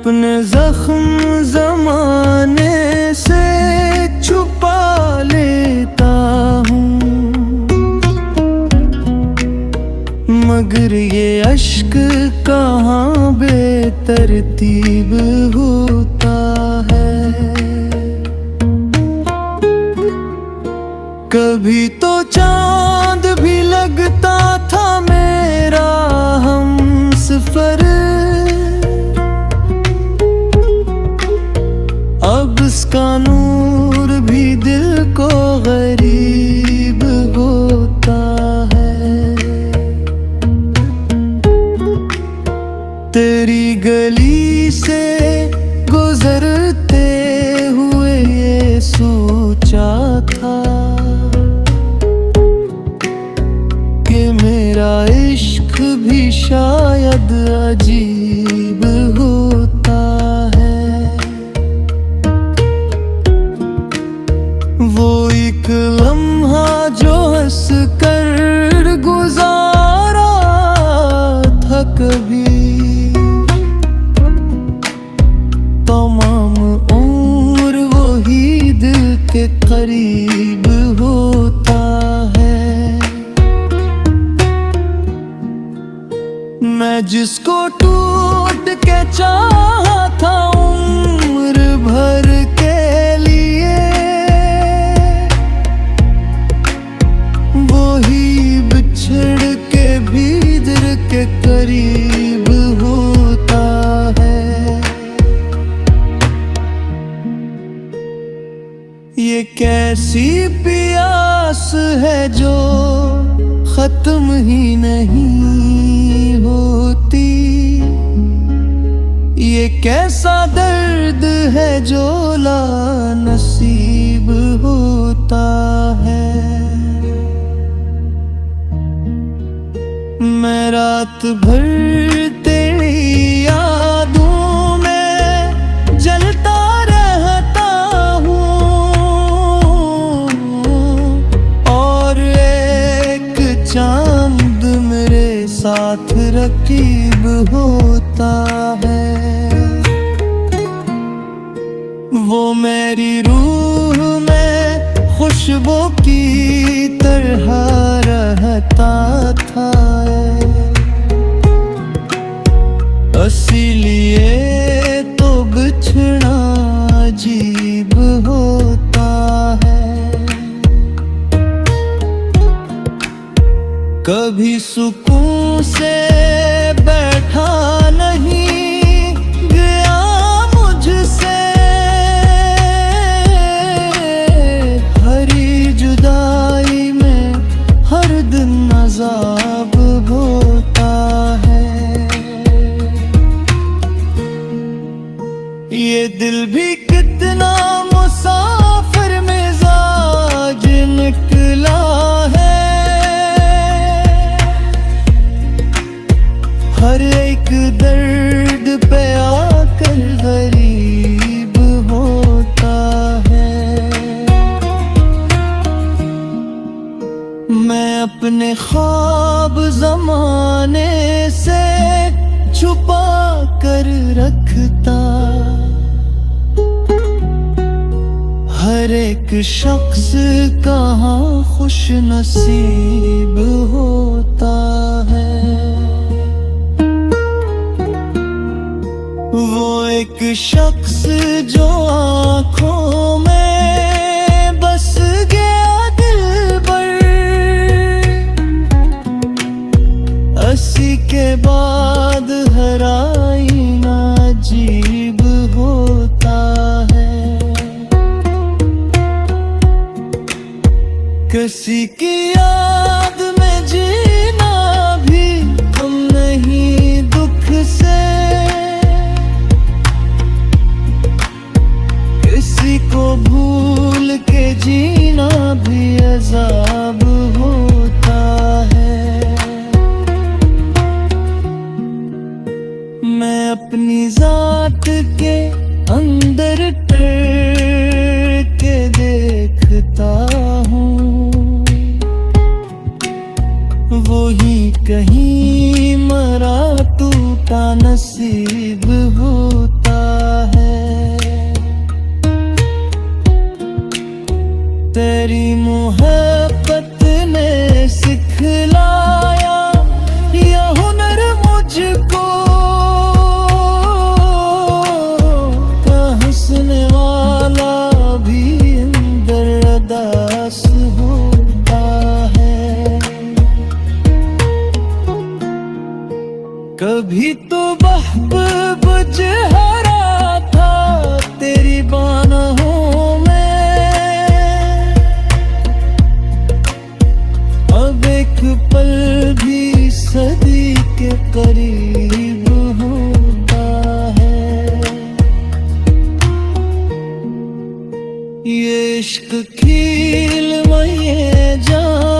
अपने जख्म जमाने से छुपा लेता हूँ, मगर ये अश्क कहाँ बेतरतीब होता है। कभी तो चांद भी लगता था मेरा हमसफर, अब इसका नूर भी दिल को गरीब होता है। तेरी गली से गुजरते हुए ये सोचा था कि मेरा इश्क भी शायद अजीब होता है। वो एक लम्हा जो हंस कर गुजारा था कभी, तमाम उम्र वही दिल के करीब होता है। मैं जिसको टूट के चाहा था उम्र भर के लिए, वही बिछड़ के भी दिल के करीब होता है। ये कैसी प्यास है जो खत्म ही नहीं होती, ये कैसा दर्द है जो लानसीब होता है। मैं रात भर तेरी यादों में जलता रहता हूँ, और एक चांद मेरे साथ रकीब होता है। वो मेरी रूह में खुशबू की तरह रहता था, इसीलिए तो बिछड़ा अजीब होता है। कभी सुकून से बैठा नहीं गया मुझसे, हरी जुदाई में हर दिन अज़ाब होता है। ये दिल भी कितना मुसाफिर मिजाज निकला है, हर एक दर्द पे आकर गरीब होता है। मैं अपने ख्वाब जमाने से छुपा कर रखता, हर एक शख्स कहाँ खुश नसीब होता है। वो एक शख्स जो आँखों में बस गया दिल भर, अस्सी के बाद हर आईना अजीब होता है। किसी की याद में जीना भी हम नहीं दुख से, किसी को भूल के जीना भी अज़ाब होता है। मैं अपनी जात के अंदर ठहर के देखता हूँ, वही कहीं मरा टूटा नसीब होता इश्क खील में ये जान